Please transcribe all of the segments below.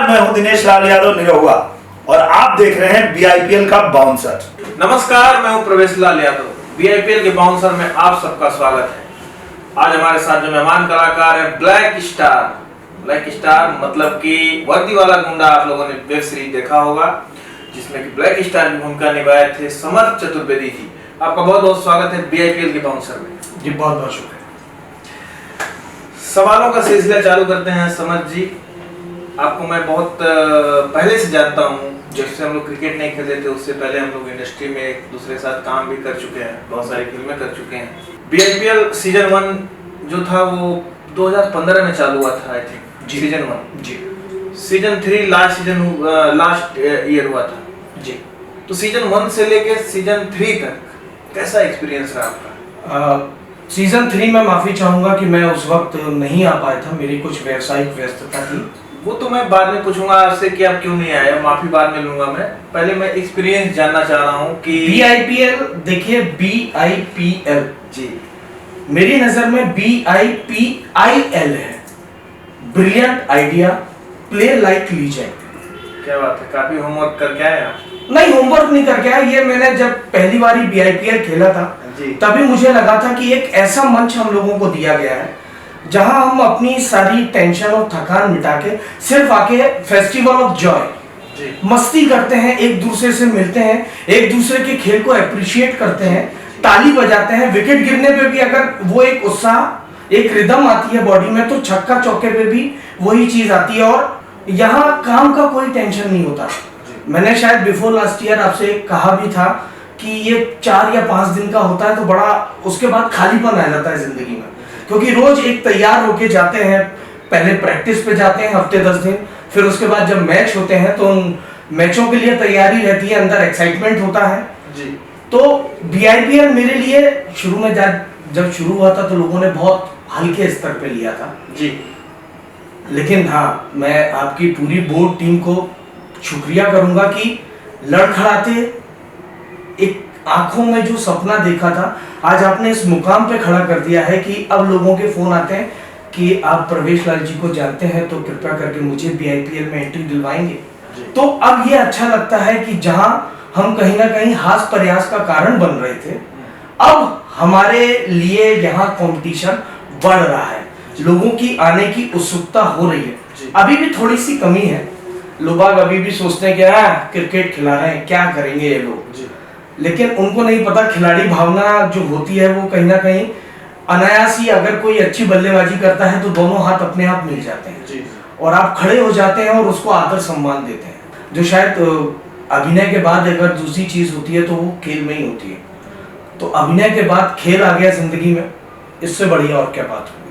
नमस्कार, मैं हूं दिनेश लाल यादव निरहुआ और आप देख रहे हैं बीआईपीएल का बाउंसर। नमस्कार, मैं हूं प्रवेश लाल यादव। बीआईपीएल के बाउंसर में आप सबका स्वागत है। आज हमारे साथ जो मेहमान कलाकार है ब्लैक स्टार। ब्लैक स्टार मतलब कि वर्दी वाला गुंडा, आप लोगों ने वेब सीरीज देखा होगा जिसमें कि ब्लैक स्टार की भूमिका निभाए थे समर चतुर्वेदी जी। आपका बहुत बहुत स्वागत है बीआईपीएल के बाउंसर में। जी बहुत बहुत शुक्रिया। सवालों का सिलसिला चालू करते हैं। समर जी, आपको मैं बहुत पहले से जानता हूँ। जब से हम लोग क्रिकेट नहीं खेलते थे उससे पहले हम लोग इंडस्ट्री में एक दूसरे के साथ काम भी कर चुके हैं, बहुत सारी फिल्में कर चुके हैं। बीआईपीएल सीजन 1 जो था वो 2015 में चालू हुआ था, आई थिंक सीजन 1 जी। सीजन 3 लास्ट ईयर हुआ था जी। तो सीजन 1 से लेके सीजन 3 तक कैसा एक्सपीरियंस रहा आपका? सीजन 3 में माफी चाहूंगा कि मैं उस वक्त नहीं आ पाया था, मेरी कुछ व्यावसायिक व्यस्तता थी। वो तो मैं बाद में पूछूंगा आपसे कि आप क्यों नहीं आए, माफी बाद में लूंगा मैं। पहले मैं एक्सपीरियंस जानना चाह रहा हूँ कि बीआईपीएल, देखिए बीआईपीएल जी मेरी नजर में बीआईपीआईएल है। Brilliant idea, play like legend. क्या बात है, काफी होमवर्क करके आए आप? नहीं, होमवर्क नहीं करके आया। ये मैंने जब पहली बार बीआईपीएल खेला था जी। तभी मुझे लगा था कि एक ऐसा मंच हम लोगों को दिया गया है जहां हम अपनी सारी टेंशन और थकान मिटा के सिर्फ आके फेस्टिवल ऑफ जॉय मस्ती करते हैं, एक दूसरे से मिलते हैं, एक दूसरे के खेल को अप्रिशिएट करते हैं, ताली बजाते हैं। विकेट गिरने पे भी अगर वो एक उत्साह, एक रिदम आती है बॉडी में, तो छक्का चौके पे भी वही चीज आती है और यहाँ काम का कोई टेंशन नहीं होता। मैंने शायद बिफोर लास्ट ईयर आपसे कहा भी था कि ये 4 या 5 दिन का होता है तो बड़ा उसके बाद खालीपन आ जाता है जिंदगी में, क्योंकि रोज एक तैयार होके जाते हैं, पहले प्रैक्टिस पे जाते हैं हफ्ते 10 दिन, फिर उसके बाद जब मैच होते हैं तो उन मैचों के लिए तैयारी रहती है, अंदर एक्साइटमेंट होता है जी। तो बीआईपीएल मेरे लिए शुरू में जब शुरू हुआ था तो लोगों ने बहुत हल्के स्तर पे लिया था जी। लेकिन हाँ, मैं आपकी पूरी बोर्ड टीम को शुक्रिया करूंगा कि लड़खड़ाते एक आंखों में जो सपना देखा था आज आपने इस मुकाम पे खड़ा कर दिया है कि अब लोगों के फोन आते हैं कि आप प्रवेश लाल जी को जानते हैं तो कृपया करके मुझे बीआईपीएल में एंट्री दिलवाएंगे। तो अब ये अच्छा लगता है कि जहां हम कहीं ना कहीं हास प्रयास का कारण बन रहे थे, अब हमारे लिए यहाँ कंपटीशन बढ़ रहा है, लोगों की आने की उत्सुकता हो रही है। अभी भी थोड़ी सी कमी है, लोग अभी भी सोचते हैं कि क्रिकेट खिला रहे हैं, क्या करेंगे ये लोग, लेकिन उनको नहीं पता खिलाड़ी भावना जो होती है वो कहीं ना कहीं अनायास ही, अगर कोई अच्छी बल्लेबाजी करता है तो दोनों हाथ अपने आप मिल जाते हैं और आप खड़े हो जाते हैं और उसको आदर सम्मान देते हैं, जो शायद अभिनय के बाद अगर दूसरी चीज होती है तो वो खेल में ही होती है। तो अभिनय के बाद खेल आ गया जिंदगी में, इससे बढ़िया और क्या बात होगी।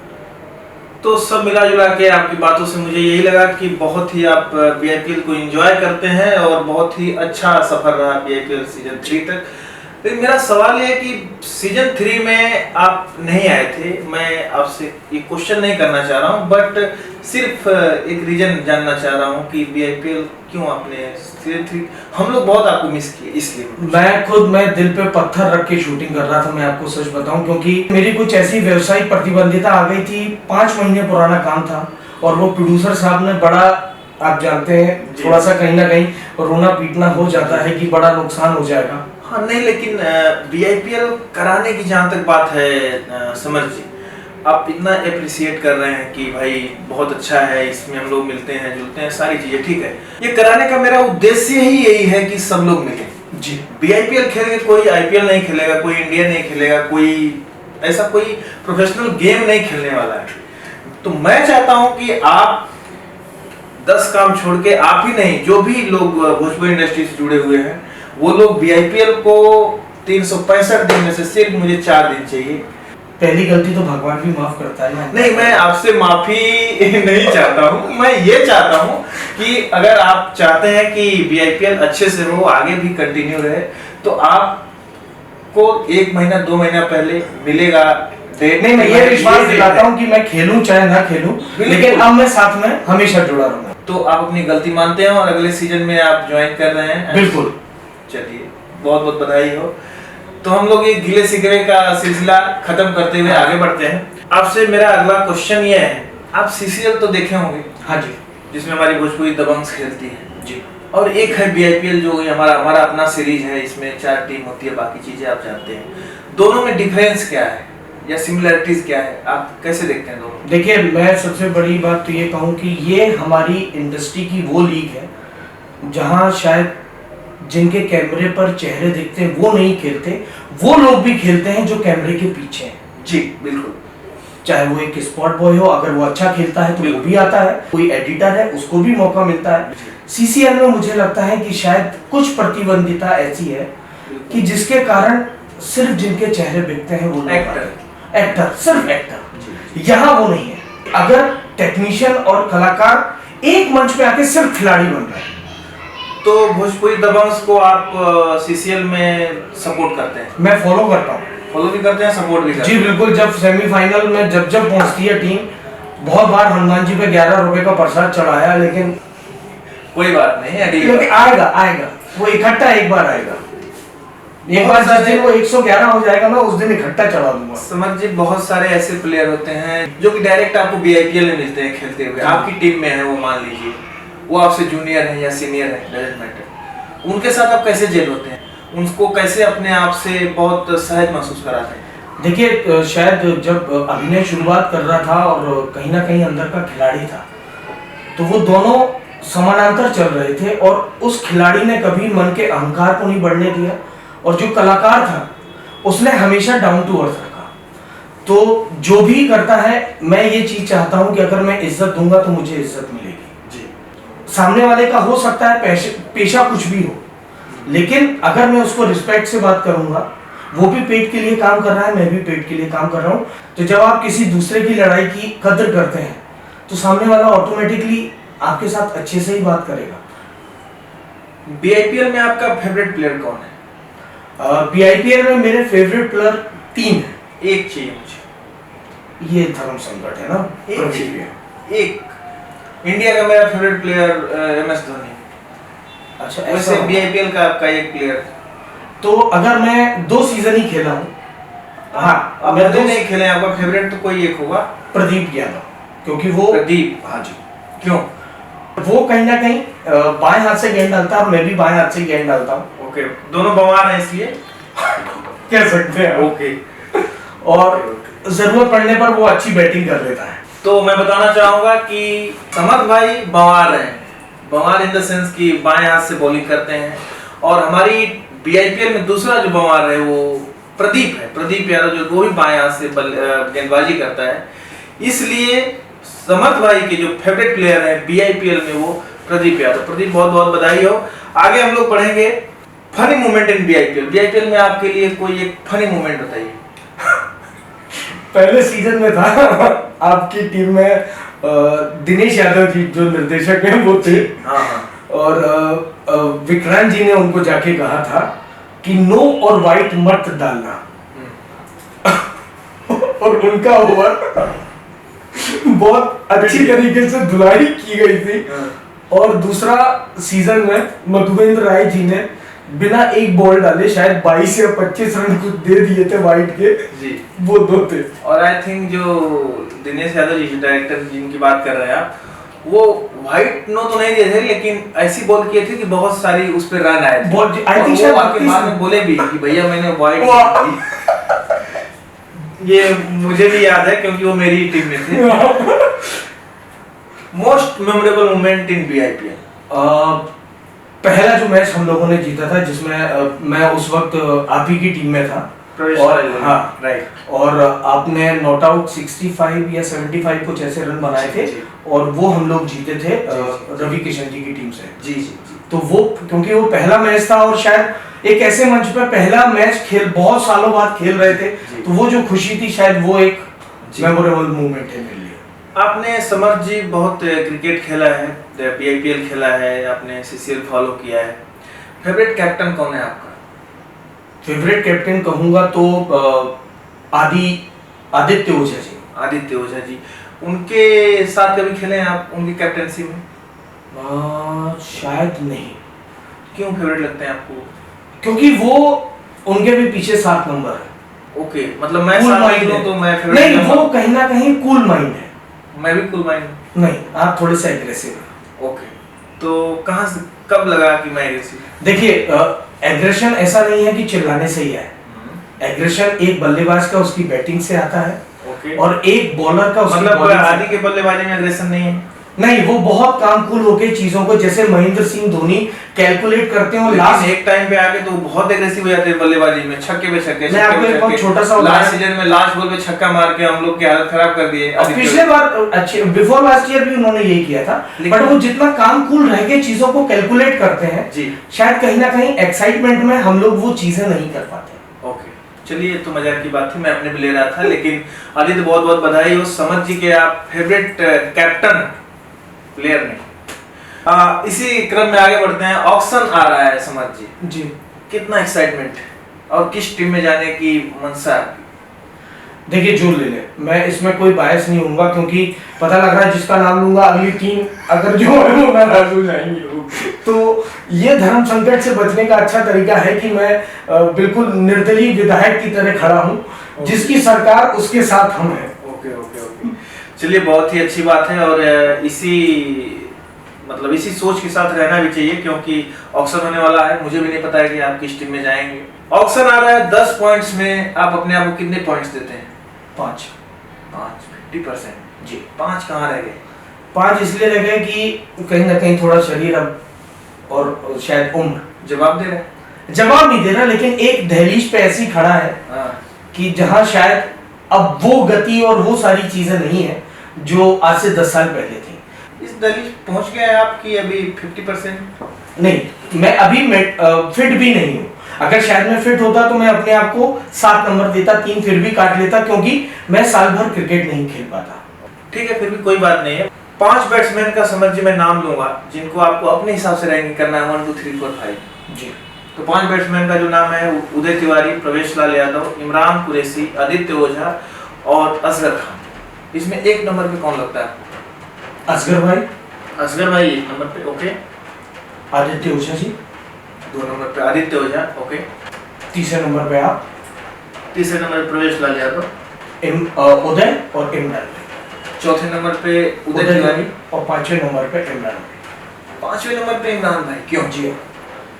तो सब मिला जुला के आपकी बातों से मुझे यही लगा कि बहुत ही आप बीआईपीएल को एंजॉय करते हैं और बहुत ही अच्छा सफर रहा बीआईपीएल सीजन 3 तक। लेकिन मेरा सवाल ये है कि सीजन 3 में आप नहीं आए थे। मैं आपसे ये क्वेश्चन नहीं करना चाह रहा हूँ, बट सिर्फ एक रीजन जानना चाह रहा हूँ कि बीआईपीएल क्यों आपने सीजन 3, हम लोग बहुत आपको मिस किए इसलिए। मैं दिल पे पत्थर रख के शूटिंग कर रहा था, मैं आपको सच बताऊं, क्योंकि मेरी कुछ ऐसी व्यवसायिक प्रतिबंधिता आ गई थी। 5 महीने पुराना काम था और वो प्रोड्यूसर साहब ने बड़ा, आप जानते हैं, थोड़ा सा कहीं ना कहीं रोना पीटना हो जाता है कि बड़ा नुकसान हो जाएगा। हाँ नहीं, लेकिन बीआईपीएल कराने की जहाँ तक बात है समर जी, आप इतना अप्रिशिएट कर रहे हैं कि भाई बहुत अच्छा है, इसमें हम लोग मिलते हैं जुलते हैं, सारी चीजें ठीक है। ये कराने का मेरा उद्देश्य ही यही है कि सब लोग मिलें जी। बीआईपीएल खेल के कोई आईपीएल नहीं खेलेगा, कोई इंडिया नहीं खेलेगा, कोई ऐसा कोई प्रोफेशनल गेम नहीं खेलने वाला है। तो मैं चाहता हूँ कि आप 10 काम छोड़ के, आप ही नहीं, जो भी लोग भोजपुरी इंडस्ट्री से जुड़े हुए हैं वो लोग बीआईपीएल को 365 दिन में से सिर्फ मुझे 4 दिन चाहिए। पहली गलती तो भगवान भी माफ करता है ना। नहीं, मैं आपसे माफी नहीं चाहता हूँ, मैं ये चाहता हूँ कि अगर आप चाहते हैं कि बीआईपीएल अच्छे से हो, आगे भी कंटिन्यू रहे, तो आपको 1 महीना 2 महीना पहले मिलेगा डेट। नहीं, मैं ये विश्वास दिलाता हूँ कि मैं खेलूं चाहे ना खेलूं, लेकिन अब मैं साथ में हमेशा जुड़ा रहूंगा। तो आप अपनी गलती मानते हैं और अगले सीजन में आप ज्वाइन कर रहे हैं? बिल्कुल। चलिए, बहुत बहुत बधाई हो। तो हम लोग ये गिले शिकवे का सिलसिला खत्म करते हुए आगे बढ़ते हैं। आपसे मेरा अगला क्वेश्चन ये है, आप सीसीएल तो देखे होंगे? हाँ जी। जिसमें हमारी भोजपुरी दबंग खेलती है जी। और एक है बीआईपीएल जो हमारा हमारा अपना सीरीज है, इसमें 4 टीम होती है, बाकी चीजें आप जानते हैं। दोनों में डिफरेंस क्या है या सिमिलरिटीज क्या है, आप कैसे देखते हैं दोनों? देखिए, मैं सबसे बड़ी बात तो ये कहूँ कि ये हमारी इंडस्ट्री की वो लीग है जहाँ शायद जिनके कैमरे पर चेहरे दिखते हैं वो नहीं खेलते, वो लोग भी खेलते हैं जो कैमरे के पीछे हैं। जी बिल्कुल। चाहे वो एक स्पॉट बॉय हो, अगर वो अच्छा खेलता है तो वो भी आता है, कोई एडिटर है उसको भी मौका मिलता है। सीसीएल में मुझे लगता है कि शायद कुछ प्रतिबंधिता ऐसी है कि जिसके कारण सिर्फ जिनके चेहरे बिकते हैं वो एक्टर सिर्फ एक्टर। यहाँ वो नहीं है। अगर टेक्नीशियन और कलाकार एक मंच पे आके सिर्फ खिलाड़ी बन रहे हैं तो भोजपुरी दबंग्स को आप सीसीएल में सपोर्ट करते हैं? मैं फॉलो करता हूँ। फॉलो भी करते हैं, सपोर्ट भी करते जी हैं? बिल्कुल। जब सेमीफाइनल में जब पहुंचती है टीम, बहुत बार हनुमान जी पे 11 रुपए का प्रसाद चढ़ाया, लेकिन कोई बात नहीं, अगली लेकिन आएगा वो इकट्ठा एक बार आएगा। एक बार जिस दिन वो 111 हो जाएगा मैं उस दिन इकट्ठा चढ़ा दूंगा। समझ जी, बहुत सारे ऐसे प्लेयर होते हैं जो कि डायरेक्ट आपको बीआईपीएल में मिलते हैं खेलते हुए, आपकी टीम में है वो, मान लीजिए वो आपसे जूनियर है या सीनियर है, डजंट मैटर, उनके साथ आप कैसे जेल होते हैं, उनको कैसे अपने आप से बहुत सहज महसूस कराते हैं? देखिए, शायद जब अभिनय शुरुआत कर रहा था और कहीं ना कहीं अंदर का खिलाड़ी था, तो वो दोनों समानांतर चल रहे थे और उस खिलाड़ी ने कभी मन के अहंकार को नहीं बढ़ने दिया और जो कलाकार था उसने हमेशा डाउन टू अर्थ रखा। तो जो भी करता है, मैं ये चीज चाहता हूं कि अगर मैं इज्जत दूंगा तो मुझे इज्जत मिलेगी। सामने वाले का हो सकता है पेशा कुछ भी हो, लेकिन अगर मैं उसको रिस्पेक्ट से बात करूंगा, वो भी पेट के लिए काम कर रहा है, मैं भी पेट के लिए काम कर रहा हूं, तो जब आप किसी दूसरे की लड़ाई की कदर करते हैं तो सामने वाला ऑटोमेटिकली आपके साथ अच्छे से ही बात करेगा। बीआईपीएल में आपका फेवरेट प्लेयर कौन है? बीआईपीएल में मेरे फेवरेट प्लेयर 3 हैं। एक चाहिए मुझे। ये धर्म संकट है ना, एक इंडिया का मेरा फेवरेट प्लेयर एमएस धोनी। अच्छा, वैसे बीआईपीएल का आपका एक प्लेयर? तो अगर मैं 2 सीजन ही खेला हूँ, हाँ, अब मैं 2 नहीं खेले, आपका फेवरेट तो कोई एक होगा? प्रदीप यादव, क्योंकि वो प्रदीप, हाँ जी। क्यों? वो कहीं ना कहीं बाएं हाथ से गेंद डालता है और मैं भी बाएं हाथ से गेंद डालता हूँ। ओके, दोनों बवार हैं इसलिए कह सकते हैं। ओके। और जरूरत पड़ने पर वो अच्छी बैटिंग कर लेता है। तो मैं बताना चाहूंगा कि समर्थ भाई बवार हैं, बवार इन द सेंस कि बाएं हाथ से बॉलिंग करते हैं, और हमारी बीआईपीएल में दूसरा जो बवार है वो प्रदीप है, प्रदीप यादव, जो वो भी बाएं हाथ से गेंदबाजी करता है। इसलिए समर्थ भाई के जो फेवरेट प्लेयर है बीआईपीएल में वो प्रदीप यादव। प्रदीप, बहुत बहुत बधाई हो। आगे हम लोग पढ़ेंगे फनी मोमेंट इन बीआईपीएल। बीआईपीएल में आपके लिए कोई एक फनी मोमेंट बताइए। पहले सीजन में था आपकी टीम में दिनेश यादव जी जो निर्देशक हैं वो थे। और विक्रांत जी ने उनको जाके कहा था कि नो और वाइट मत डालना और उनका ओवर बहुत अच्छी तरीके से धुलाई की गई थी। और दूसरा सीजन में मधुवेंद्र राय जी ने बिना एक बॉल डाले शायद 22 या 25 रन कुछ दे दिए थे वाइट के जी, वो 2 थे। और आई थिंक जो दिनेश यादव जी डायरेक्टर जिनकी बात कर रहे हैं आप, वो व्हाइट नो तो नहीं दिए थे, लेकिन ऐसी बॉल किए थे कि बहुत सारी उस पे रन आए थे। आई थिंक वो आके बाद में बोले भी कि भैया मैंने व्हाइट ये मुझे भी याद है क्योंकि वो मेरी टीम में थे। Most memorable moment in BIPL? पहला जो मैच हम लोगों ने जीता था जिसमें मैं उस वक्त आप ही की टीम में था, और हाँ राइट, और आपने नॉट आउट 65 या 75 कुछ ऐसे रन बनाए थे और वो हम लोग जीते थे रवि किशन जी की टीम से। जी जी। तो वो क्योंकि वो पहला मैच था और शायद एक ऐसे मंच पे पहला मैच खेल बहुत सालों बाद खेल रहे थे, तो वो जो खुशी थी शायद वो एक मेमोरेबल मोमेंट है मेरे लिए। आपने समर्थ जी बहुत क्रिकेट खेला है, बीआईपीएल खेला है, आपने सीसीएल फॉलो किया है, फेवरेट कैप्टन कौन है आपका? फेवरेट कैप्टन कहूंगा तो आदित्य ओझा जी। आदित्य ओझा जी, उनके साथ कभी खेले हैं आप, उनकी कैप्टनसी में? शायद नहीं। क्यों फेवरेट लगते हैं आपको? क्योंकि वो उनके भी पीछे 7 नंबर है। ओके, मतलब मैं साथ लूं तो मैं फेवरेट नहीं, वो कहीं ना कहीं कूल माइंड है। मैं भी कूल माइंड नहीं, आप थोड़े से एग्रेसिव हैं। ओके, तो कहाँ से कब लगा कि मैं एग्रेसिव? देखिए, एग्रेशन ऐसा नहीं है कि चिल्लाने से ही है। एग्रेशन एक बल्लेबाज का उसकी बैटिंग से आता है, ओके, और एक बॉलर का उसकी मतलब बॉलिंग से। आदि के बल्लेबाजी में एग्रेशन नहीं है? नहीं, वो बहुत काम कूल होके चीजों को, जैसे महेंद्र सिंह धोनी कैलकुलेट करते हैं, और लेकिन लास्ट एक टाइम पे आके तो बहुत एग्रेसिव हो जाते हैं बल्लेबाजी में, छक्के पे छक्के, मैं आपको एक बहुत छोटा सा लास्ट सीजन में लास्ट बॉल पे छक्का मार के हम लोग की हालत खराब कर दिए। पिछले बार अच्छे बिफोर लास्ट ईयर भी उन्होंने यही किया था, बट वो जितना काम कूल रह के चीजों को कैलकुलेट करते हैं जी, शायद कहीं ना कहीं एक्साइटमेंट में हम लोग वो चीजें नहीं कर पाते। ओके, चलिए, तो मजाक की बात थी, मैं अपने भी ले रहा था। लेकिन आदित्य, बहुत बहुत बधाई हो, समझ जी के आप फेवरेट कैप्टन प्लेयर ने। इसी क्रम में आगे बढ़ते हैं। ऑक्शन आ रहा है समझ जी, कितना एक्साइटमेंट और किस टीम में जाने की मनसा? देखिए, जो ले ले, मैं इसमें कोई बायस नहीं होऊंगा, क्योंकि पता लग रहा है जिसका नाम लूंगा अगली टीम अगर जो है वो नाराज हो जाएंगे लोग। तो ये धर्म संकट से बचने का अच्छा तरीका है कि मैं बिल्कुल निर्दलीय विधायक की तरह खड़ा हूँ, जिसकी सरकार उसके साथ हम हैं। ओके ओके ओके, चलिए, बहुत ही अच्छी बात है, और इसी सोच के साथ रहना भी चाहिए, क्योंकि ऑक्शन होने वाला है। मुझे भी नहीं पता है कि आप किस टीम में जाएंगे। ऑक्शन आ रहा है, 10 पॉइंट्स में आप अपने आप को कितने पॉइंट्स देते हैं? 5। 50%? जी। 5 कहाँ रह गए? 5 इसलिए रह गए कि कहीं ना कहीं थोड़ा शरीर अब और शायद उम्र जवाब दे रहे हैं? जवाब नहीं दे रहा, लेकिन एक दहलीज पे ऐसी खड़ा है कि जहां शायद अब वो गति और वो सारी चीजें नहीं है जो आज से 10 साल पहले थी। इस दहलीज पहुंच गए हैं आप कि अभी 50%? नहीं, मैं अभी फिट भी नहीं हूँ। अगर शायद मैं फिट होता तो मैं अपने आप को 7 नंबर देता, 3 फिर भी काट लेता, क्योंकि मैं साल भर क्रिकेट नहीं खेल पाता। ठीक है, फिर भी कोई बात नहीं है। 5 बैट्समैन का समझ जी मैं नाम लूंगा, जिनको आपको अपने हिसाब से रैंकिंग करना है 1 2 3 4 5। जी। तो 5 बैट्समैन का जो नाम है, उदय तिवारी, प्रवेश लाल यादव, इमरान कुरैशी, आदित्य ओझा और असगर खान। इसमें 1 नंबर पे कौन लगता है? असगर भाई। असगर भाई 1 नंबर पे, ओके। आदित्य ओझा जी 2 नंबर पे आदित्य ओझा, ओके। तीसरे नंबर पे आप। तीसरे नंबर पे प्रवेश लाल यादव, उदय और इमरान। चौथे नंबर पे उदय तिवारी, और 5वें नंबर पे इमरान। 5वें नंबर पे इमरान भाई, क्यों? जी।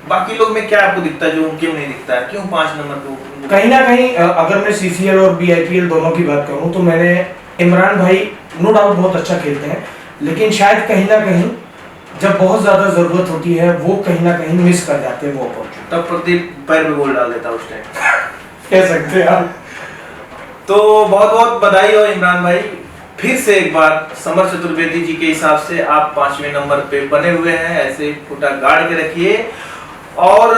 बाकी लोग में क्या आपको दिखता है जो क्यों नहीं दिखता है? क्यों 5 नंबर पे? कहीं ना कहीं अगर मैं सीसीएल और बीआईपीएल दोनों की बात करूं तो मैंने इमरान भाई नो डाउट बहुत अच्छा खेलते हैं, लेकिन शायद कहीं ना कहीं जब बहुत ज्यादा जरूरत होती है वो कहीं ना कहीं मिस कर जाते हैं वो अपॉर्चुनिटी। तब प्रदीप पैर में गोल डाल देता उस टाइम, कह सकते हैं आप। तो बहुत बहुत बधाई हो इमरान भाई। फिर से एक बार समर चतुर्वेदी जी के हिसाब से आप 5वें नंबर पे बने हुए हैं, ऐसे फुटा गाड़ के रखिए। और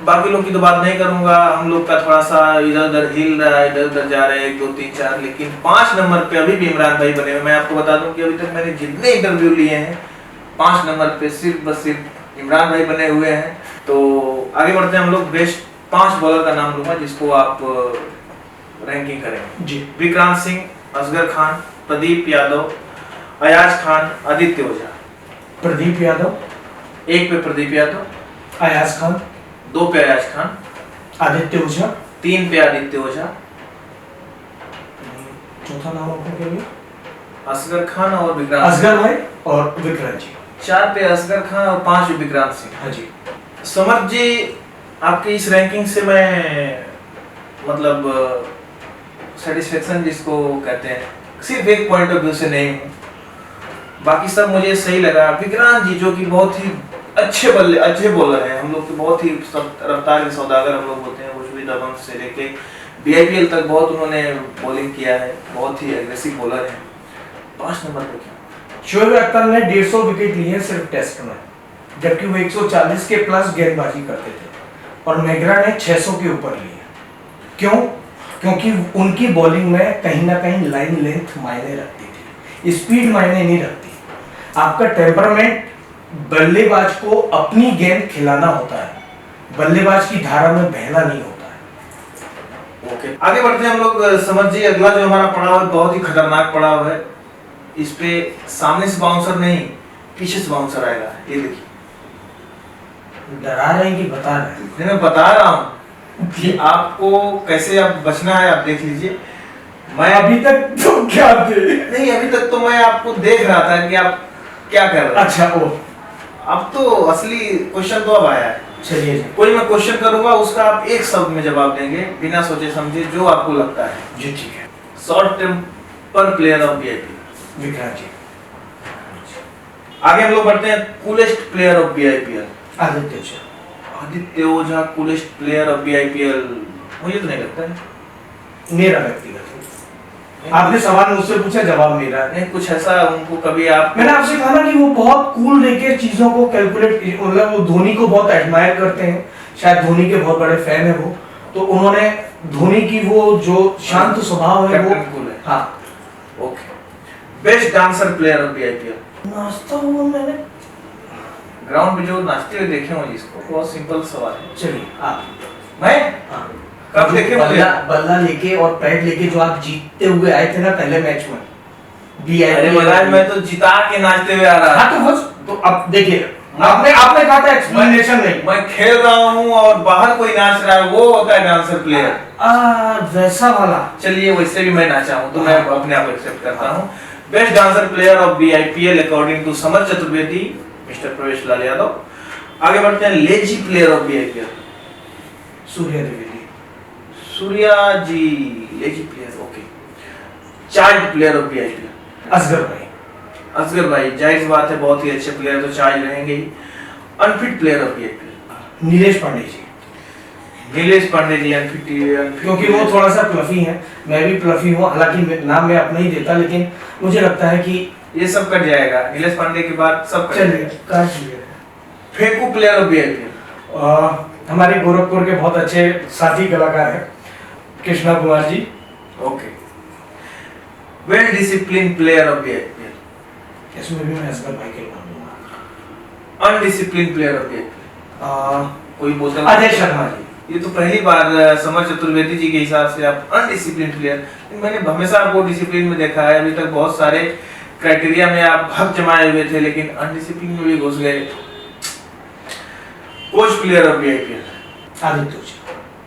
बाकी लोग की तो बात नहीं करूंगा, हम लोग का थोड़ा सा इधर उधर हिल रहा है, इधर उधर जा रहे हैं 1 2 3 4, लेकिन 5 नंबर पे अभी भी इमरान भाई बने हुए। मैं आपको बता दूं कि अभी तक मैंने जितने इंटरव्यू लिए हैं 5 नंबर पे सिर्फ इमरान भाई बने हुए हैं। तो आगे बढ़ते हैं हम लोग। बेस्ट 5 बॉलर का नाम लूंगा जिसको आप रैंकिंग करें जी। विक्रांत सिंह, असगर खान, प्रदीप यादव, अयाज खान, आदित्य ओझा। प्रदीप यादव 1 पे प्रदीप यादव, अयाज खान, 2 पे अयाज खान, आदित्य ओझा, 3 पे आदित्य ओझा, चौथा नाम आपका क्या है? असगर खान और विक्रांत, असगर भाई और विक्रांत जी। 4 पे असगर खान और 5 पे विक्रांत सिंह। हाँ जी। समर जी, आपकी इस रैंकिंग से मैं मतलब सेटिस्फेक्शन जिसको कहते हैं, सिर्फ एक पॉइंट ऑफ व्यू से नहीं हूँ, बाकी सब मुझे सही लगा। विक्रांत जी जो कि बहुत ही अच्छे बॉलर हैं, हम लोग के बहुत ही रफ्तार के सौदागर हम लोग होते हैं, वो दबंग से लेके बीआईपीएल तक बहुत उन्होंने बॉलिंग किया है, बहुत ही एग्रेसिव बॉलर है। 5 नंबर पे क्या? शोएब अख्तर ने 150 विकेट लिए सिर्फ टेस्ट में, जबकि वो 140 के प्लस गेंदबाजी करते थे, और मेगरा ने 600 के ऊपर लिए। क्यों? क्योंकि उनकी बॉलिंग में कहीं ना कहीं लाइन लेंथ मायने रखती थी, स्पीड मायने नहीं रखती। आपका टेम्परामेंट बल्लेबाज को अपनी गेंद खिलाना होता है, बल्लेबाज की धारा में बहना नहीं होता है। ओके, आगे बढ़ते हैं हम लोग। समझ जी, अगला जो हमारा पड़ाव है बहुत ही खतरनाक पड़ाव है। इस पे सामने से बाउंसर नहीं, पीछे से बाउंसर आएगा। ये देखिए, डरा रहे हैं कि बता रहे हैं? मैं बता रहा हूँ कि आपको कैसे आप बचना है, आप देख लीजिए। मैं अभी तक तो क्या थे? नहीं, अभी तक तो मैं आपको देख रहा था कि आप क्या कर रहे हैं? अच्छा ओ अब तो असली क्वेश्चन तो अब आया है। चलिए जी कोई मैं क्वेश्चन करूंगा, उसका आप एक शब्द में जवाब देंगे बिना सोचे समझे, जो आपको लगता है। जी ठीक है। Short temper player of BIPL. Vikrant ji. आगे हम लोग बढ़ते हैं, coolest player of BIPL. Aditya ji. Aditya Ojha coolest player of BIPL, मुझे तो नहीं लगता है। मेरा व्यक्तिगत आपने सवाल मुझसे पूछा, जवाब मेरा है। नहीं, कुछ ऐसा उनको कभी आप मैंने आपसे कहा ना कि वो बहुत कूल लेके चीजों को कैलकुलेट, मतलब वो धोनी को बहुत एडमायर करते हैं, शायद धोनी के बहुत बड़े फैन है वो, तो उन्होंने धोनी की वो जो शांत स्वभाव है वो कैप्टन कूल है। हाँ। Okay. Best dancer player of BIPL. नाश्ता हुआ मैंने। ग्राउंड पे जो नाचते हुए देखे होंगे इसको, बहुत सिंपल सवाल है। चलिए आप। मैं हाँ। कब देखे मुझे? बल्ला लेके और पैड लेके जो आप जीतते हुए आए थे ना पहले मैच में, अरे महाराज, मैं तो जिता के नाचते हुए आ रहा हाँ तो बस, तो अब देखिए आपने कहा था एक्सप्लेनेशन नहीं। मैं खेल रहा हूँ और बाहर कोई नाच रहा है, वो होता है डांसर प्लेयर। वैसा वाला। चलिए, वैसे भी मैं नाचा हूँ तो मैं अपने आप एक्सेप्ट करता हूँ। Best dancer player of BIPL according to Samar Chaturvedi, mister Pravesh Lal Yadav. आगे बढ़ते हैं, lazy player of BIPL. Surya Dwivedi. Surya ji lazy player, okay. Child player of BIPL. Asgar भाई। असगर भाई, जाहिर सी बात है, बहुत ही अच्छे प्लेयर तो चाइल्ड रहेंगे ही। Unfit player of BIPL. Nilesh Pandey ji. Nilesh Pandey ji unfit, क्योंकि वो थोड़ा सा प्लफी है, मैं भी प्लफी हूँ, हालांकि नाम मैं अपना ही देता, लेकिन मुझे लगता है कि ये सब कट जाएगा नीलेश पांडे के बाद, सब कट चलिए जाएगा। काट लिए। फेकू प्लेयर ऑफ बीआईपीएल। हमारे गोरखपुर के बहुत अच्छे साथी कलाकार हैं, Krishna Kumar ji. Okay. Well discipline player of BIPL. इसमें भी मैं असगर भाई के नाम लूंगा। Undiscipline player of BIPL. कोई बोलता है अजय शर्मा जी। ये तो पहली बार समर चतुर्वेदी जी के हिसाब से आप अनडिसिप्लिन प्लेयर, मैंने हमेशा आपको डिसिप्लिन में देखा है, अभी तक बहुत सारे क्राइटेरिया में आप हक जमाए हुए थे, लेकिन अनडिसिप्लिन में भी घुस गए। Coach player of BIPL. Aditya ji.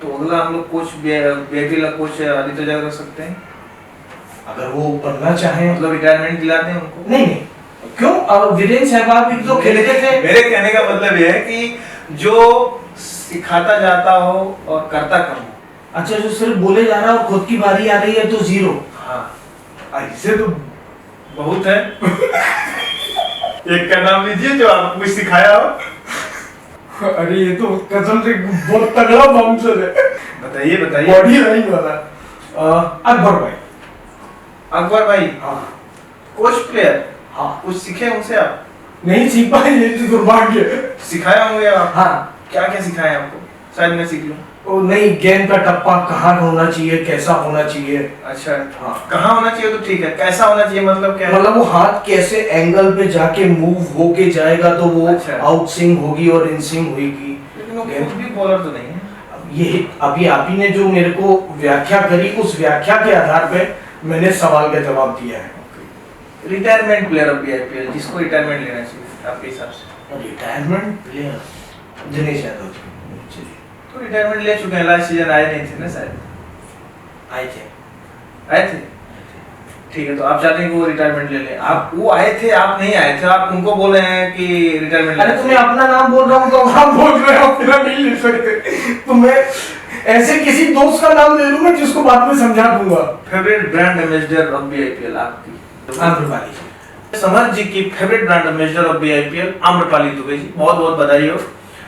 तो अगला हम लोग कोच बीआईपीएल का कोच आदित्य ओझा कर सकते हैं, अगर वो बनना चाहे। मतलब रिटायरमेंट दिला दें उनको। नहीं नहीं, क्यों? अब वीरेंद्र सहवाग भी तो खेलते थे। मेरे कहने का मतलब ये है कि जो सिखाता जाता हो और करता कम हो। अच्छा, जो सिर्फ बोले जा रहा है और खुद की बारी आ रही है तो जीरो। हाँ, ऐसे तो बहुत है। एक का नाम लीजिए जो आपको कुछ सिखाया हो। अरे ये तो कसम से बहुत तगड़ा बाउंसर है। बताइए बताइए। बॉडी लाइन वाला। अकबर भाई। अकबर भाई। हाँ। Coach player. हाँ। कुछ सीखे उनसे आप? नहीं सीख पाए, ये तो दुर्भाग्य। सिखाया होंगे आप? हाँ। क्या क्या सिखाया आपको? शायद मैं सीख लूं। ओ नहीं, गेंद का टप्पा कहाँ होना चाहिए, कैसा होना चाहिए। अच्छा। हाँ। कहाँ होना चाहिए तो ठीक है, कैसा होना चाहिए मतलब क्या है? मतलब वो हाथ कैसे एंगल पे जाके मूव होके जाएगा तो वो अच्छा। आउट स्विंग होगी और इन स्विंग होगी। लेकिन वो खुद भी बॉलर तो नहीं है। ये अभी आप ही ने जो मेरे को व्याख्या करी, उस व्याख्या के आधार पे मैंने सवाल का जवाब दिया है। रिटायरमेंट प्लेयर ऑफ बीआईपीएल, जिसको रिटायरमेंट लेना चाहिए आपके हिसाब से? Retirement player Dinesh Yadav ji. तो रिटायरमेंट ले चुके हैं, लास्ट सीजन आए नहीं थे ना शायद? आए थे। आए थे, ठीक है। तो आप चाहते हैं कि वो रिटायरमेंट ले लें? आप वो आए थे, आप नहीं आए थे, आप उनको बोल रहे हैं कि रिटायरमेंट। अरे तुम्हें अपना नाम बोल रहा हूँ तो आप बोल रहे हो अपना नहीं ले सकते, तो मैं ऐसे किसी दोस्त का नाम ले लूंगा जिसको बाद में समझा दूंगा। Favourite brand ambassador of BIPL आपकी? आम्रपाली जी। समर जी की favourite brand ambassador of BIPL Amrapali Dubey ji, बहुत बहुत बधाई हो।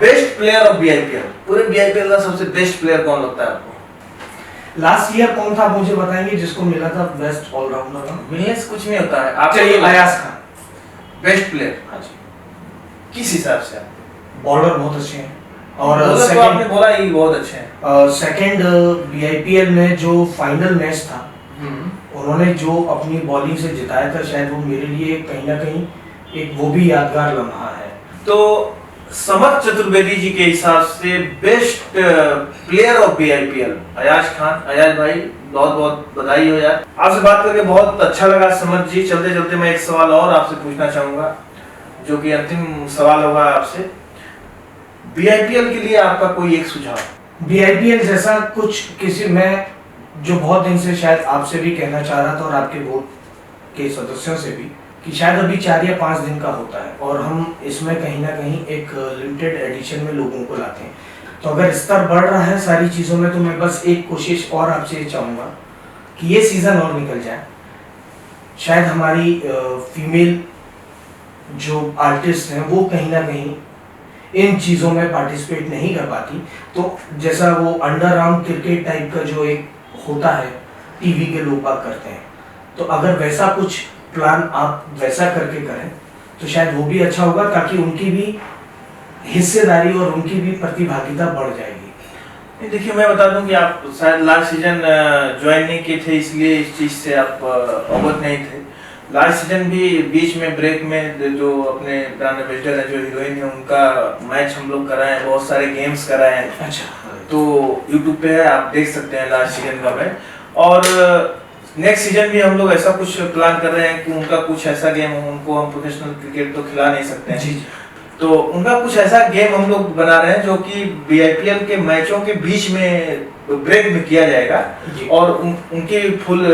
बेस्ट प्लेयर ऑफ बीआईपीएल, पूरे बीआईपीएल का सबसे बेस्ट प्लेयर कौन लगता है आपको? लास्ट ईयर कौन था मुझे बताएंगे जिसको मिला था बेस्ट ऑलराउंडर का? मिलने से कुछ नहीं होता है। आप चलिए अयाज खान। बेस्ट प्लेयर हाँ जी। किस हिसाब से? बॉलर बहुत अच्छे हैं और तो आपने बोला ही बहुत अच्छे हैं। सेकंड बीआईपीएल में जो फाइनल मैच था उन्होंने जो अपनी बॉलिंग से जिताया था, शायद वो मेरे लिए कहीं ना कहीं एक वो भी यादगार लम्हा है। तो समर चतुर्वेदी जी के हिसाब से best player of BIPL Ayaz Khan. Ayaz भाई बहुत बहुत बधाई हो यार, आपसे बात करके बहुत अच्छा लगा समर जी। चलते चलते मैं एक सवाल और आपसे पूछना चाहूंगा, जो कि अंतिम सवाल होगा आपसे। बीआईपीएल के लिए आपका कोई एक सुझाव? बीआईपीएल जैसा कुछ किसी, मैं जो बहुत दिन से शायद आपसे भी कहना चाह रहा था और आपके बोर्ड के सदस्यों से भी, कि शायद अभी 4 या 5 दिन का होता है और हम इसमें कहीं ना कहीं एक लिमिटेड एडिशन में लोगों को लाते हैं। तो अगर स्तर बढ़ रहा है सारी चीज़ों में, तो मैं बस एक कोशिश और आपसे ये चाहूँगा कि ये सीज़न और निकल जाए। शायद हमारी फीमेल जो आर्टिस्ट हैं वो कहीं ना कहीं इन चीज़ों में पार्टिसिपेट नहीं कर पाती, तो जैसा वो अंडर आर्म क्रिकेट टाइप का जो एक होता है टीवी के लोग बात करते हैं, तो अगर वैसा कुछ प्लान आप वैसा करके करें तो शायद वो भी अच्छा होगा, ताकि उनकी भी हिस्सेदारी और उनकी भी प्रतिभागिता बढ़ जाएगी। देखिए, मैं बता दूं कि आप शायद लास्ट सीजन ज्वाइन नहीं किए थे, इसलिए इस चीज़ से आप अवगत नहीं थे। लास्ट सीजन भी बीच में ब्रेक में जो अपने ब्रांड एम्बेसडर है, जो हीरोइन है, उनका मैच हम लोग कराए हैं, बहुत सारे गेम्स कराए हैं। अच्छा, तो यूट्यूब पे है, आप देख सकते हैं लास्ट सीजन का मैच। और नेक्स्ट सीजन भी हम लोग ऐसा कुछ प्लान कर रहे हैं कि उनका कुछ ऐसा गेम हो, उनको हम प्रोफेशनल क्रिकेट तो खिला नहीं सकते हैं जी, तो उनका कुछ ऐसा गेम हम लोग बना रहे हैं जो कि BIPL के मैचों के बीच में ब्रेक में किया जाएगा और उनकी फुल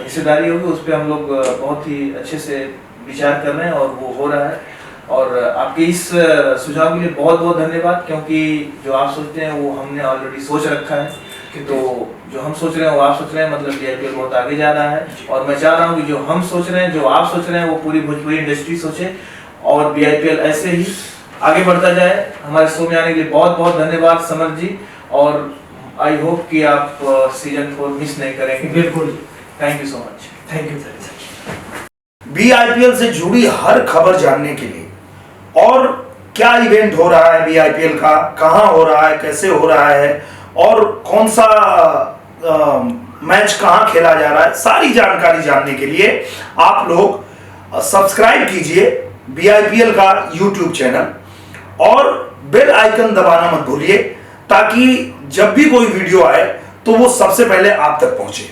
हिस्सेदारी होगी। उस पर हम लोग बहुत ही अच्छे से विचार कर रहे हैं और वो हो रहा है। और आपके इस सुझाव के लिए बहुत बहुत धन्यवाद, क्योंकि जो आप सोचते हैं वो हमने ऑलरेडी सोच रखा है। तो जो हम सोच रहे हैं वो आप सोच रहे हैं, मतलब BIPL बहुत आगे जा रहा है। और मैं चाह रहा हूँ कि जो हम सोच रहे हैं, जो आप सोच रहे हैं, वो पूरी भोजपुरी इंडस्ट्री सोचे और BIPL ऐसे ही आगे बढ़ता जाए। हमारे शो में आने के लिए बहुत बहुत धन्यवाद समर जी, और आई होप कि आप सीजन 4 मिस नहीं करेंगे। बिल्कुल, thank you so much. Thank you very much. BIPL से जुड़ी हर खबर जानने के लिए और क्या इवेंट हो रहा है BIPL का, कहाँ हो रहा है, कैसे हो रहा है और कौन सा मैच कहाँ खेला जा रहा है, सारी जानकारी जानने के लिए आप लोग सब्सक्राइब कीजिए BIPL का YouTube चैनल और बेल आइकन दबाना मत भूलिए, ताकि जब भी कोई वीडियो आए तो वो सबसे पहले आप तक पहुंचे।